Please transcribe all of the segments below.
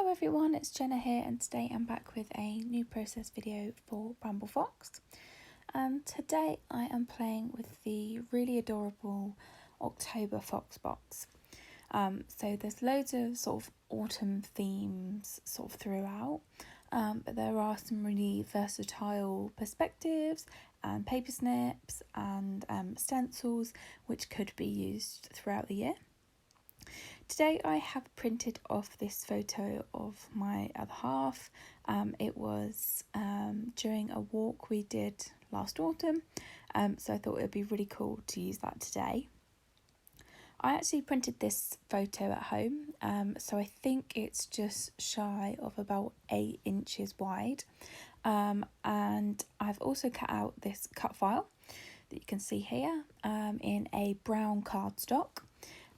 Hello everyone, it's Jenna here, and today I'm back with a new process video for Bramble Fox. And today I am playing with the really adorable October FoxBox. So there's loads of sort of autumn themes sort of throughout, but there are some really versatile perspectives and paper snips and stencils which could be used throughout the year. Today I have printed off this photo of my other half. It was during a walk we did last autumn, so I thought it would be really cool to use that today. I actually printed this photo at home, so I think it's just shy of about 8 inches wide, and I've also cut out this cut file that you can see here in a brown cardstock.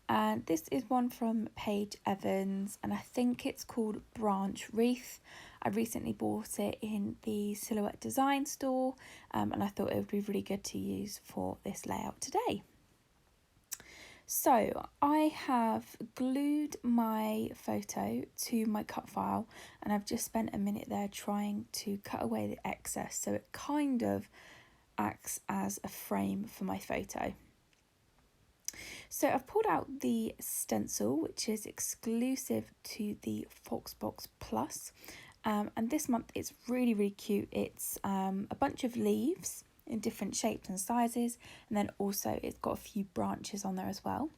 And this is one from Paige Evans, and I think it's called Branch Wreath. I recently bought it in the Silhouette Design store, and I thought it would be really good to use for this layout today. So I have glued my photo to my cut file, and I've just spent a minute there trying to cut away the excess so it kind of acts as a frame for my photo. So I've pulled out the stencil, which is exclusive to the FoxBox Plus, and this month it's really cute. It's a bunch of leaves in different shapes and sizes, and then also it's got a few branches on there as well.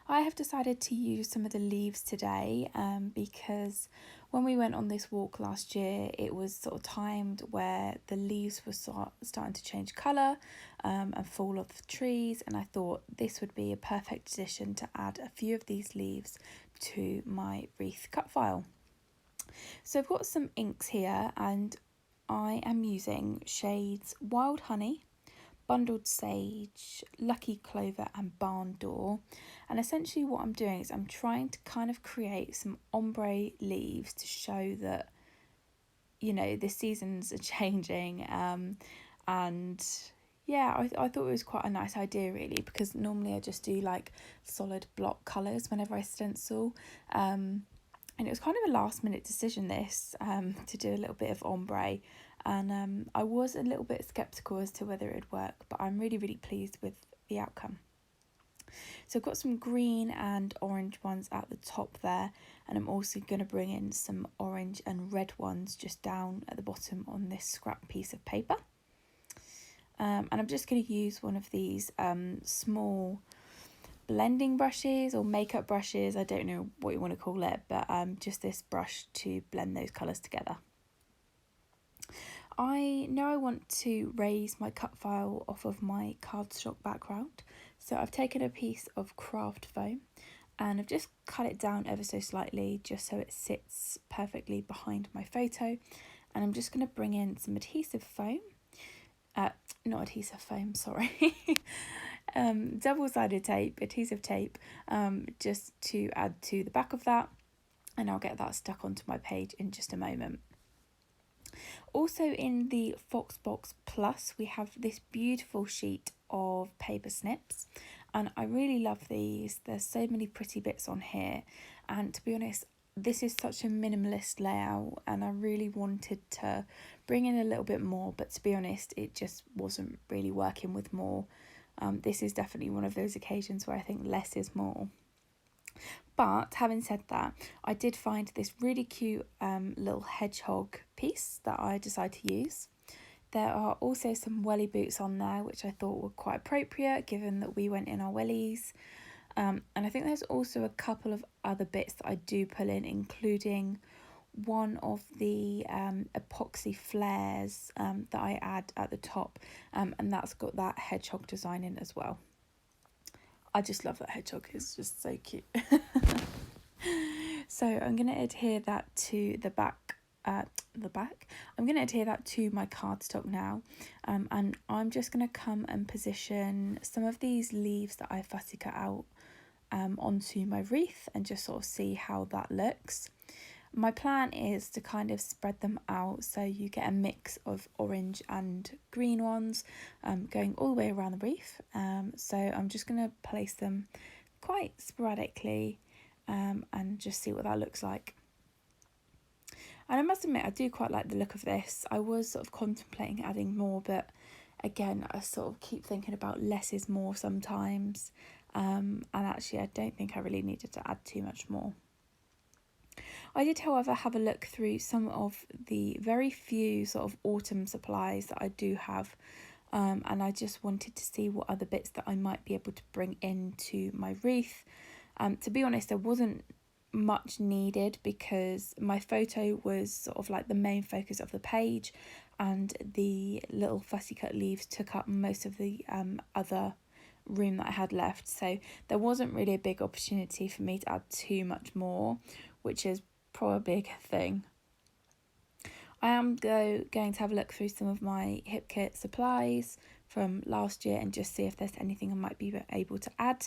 I have decided to use some of the leaves today because when we went on this walk last year, it was sort of timed where the leaves were starting to change colour and fall off the trees, and I thought this would be a perfect addition to add a few of these leaves to my wreath cut file. So I've got some inks here, and I am using shades Wild Honey, Bundled Sage, Lucky Clover and Barn Door. And essentially what I'm doing is I'm trying to kind of create some ombre leaves to show that, you know, the seasons are changing. And yeah, I thought it was quite a nice idea really, because normally I just do like solid block colours whenever I stencil. And it was kind of a last minute decision this, to do a little bit of ombre. And I was a little bit sceptical as to whether it would work, but I'm really pleased with the outcome. So I've got some green and orange ones at the top there, and I'm also going to bring in some orange and red ones just down at the bottom on this scrap piece of paper. And I'm just going to use one of these small blending brushes or makeup brushes, I don't know what you want to call it, but just this brush to blend those colours together. I know I want to raise my cut file off of my cardstock background, so I've taken a piece of craft foam and I've just cut it down ever so slightly just so it sits perfectly behind my photo, and I'm just going to bring in some adhesive foam, not adhesive foam, sorry, double-sided tape, adhesive tape, just to add to the back of that, and I'll get that stuck onto my page in just a moment. Also in the FoxBox Plus we have this beautiful sheet of paper snips, and I really love these. There's so many pretty bits on here, and to be honest this is such a minimalist layout and I really wanted to bring in a little bit more, but to be honest it just wasn't really working with more. This is definitely one of those occasions where I think less is more. But having said that, I did find this really cute little hedgehog piece that I decided to use. There are also some welly boots on there, which I thought were quite appropriate given that we went in our wellies. And I think there's also a couple of other bits that I do pull in, including one of the epoxy flares that I add at the top, and that's got that hedgehog design in as well. I just love that hedgehog, it's just so cute. So I'm going to adhere that to the back. I'm going to adhere that to my cardstock now, and I'm just going to come and position some of these leaves that I fussy cut out onto my wreath and just sort of see how that looks. My plan is to kind of spread them out so you get a mix of orange and green ones going all the way around the wreath. So I'm just going to place them quite sporadically and just see what that looks like. And I must admit, I do quite like the look of this. I was sort of contemplating adding more, but again, I sort of keep thinking about less is more sometimes. And actually, I don't think I really needed to add too much more. I did, however, have a look through some of the very few sort of autumn supplies that I do have. And I just wanted to see what other bits that I might be able to bring into my wreath. To be honest, there wasn't much needed because my photo was sort of like the main focus of the page, and the little fussy cut leaves took up most of the other room that I had left. So there wasn't really a big opportunity for me to add too much more, which is probably a good thing. I am though going to have a look through some of my hip kit supplies from last year and just see if there's anything I might be able to add.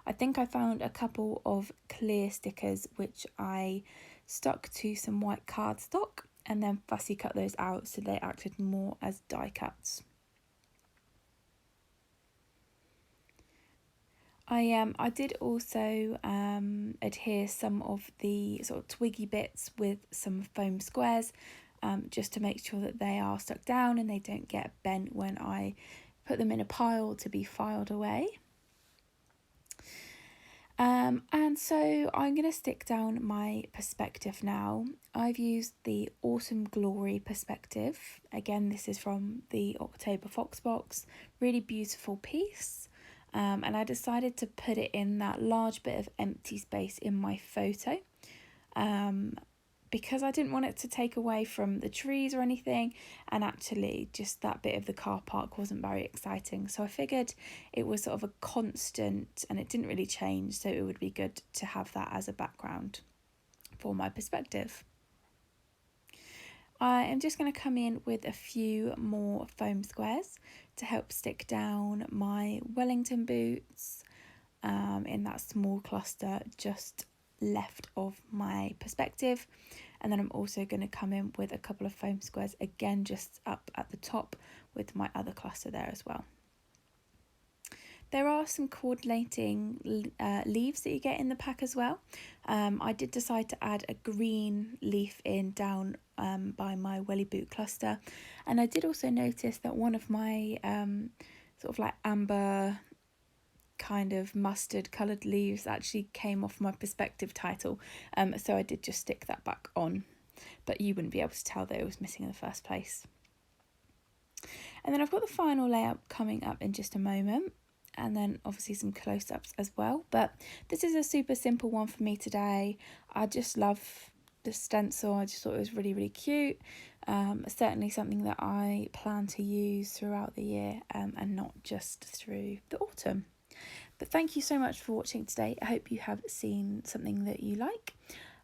I think I found a couple of clear stickers which I stuck to some white cardstock and then fussy cut those out so they acted more as die cuts. I did also adhere some of the sort of twiggy bits with some foam squares, just to make sure that they are stuck down and they don't get bent when I put them in a pile to be filed away. And so I'm going to stick down my perspective now. I've used the Autumn Glory perspective. Again, this is from the October FoxBox. Really beautiful piece. And I decided to put it in that large bit of empty space in my photo. Because I didn't want it to take away from the trees or anything, and actually just that bit of the car park wasn't very exciting, so I figured it was sort of a constant and it didn't really change, so it would be good to have that as a background for my perspective. I am just going to come in with a few more foam squares to help stick down my Wellington boots in that small cluster just left of my perspective, and then I'm also going to come in with a couple of foam squares again just up at the top with my other cluster there as well. There are some coordinating leaves that you get in the pack as well. I did decide to add a green leaf in down by my welly boot cluster, and I did also notice that one of my sort of like amber kind of mustard coloured leaves actually came off my perspective title, so I did just stick that back on, but you wouldn't be able to tell that it was missing in the first place. And then I've got the final layout coming up in just a moment, and then obviously some close-ups as well, but this is a super simple one for me today. I just love the stencil. I just thought it was really, really cute. Certainly something that I plan to use throughout the year, and not just through the autumn. But thank you so much for watching today. I hope you have seen something that you like.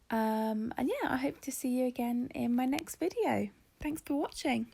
And yeah, I hope to see you again in my next video. Thanks for watching.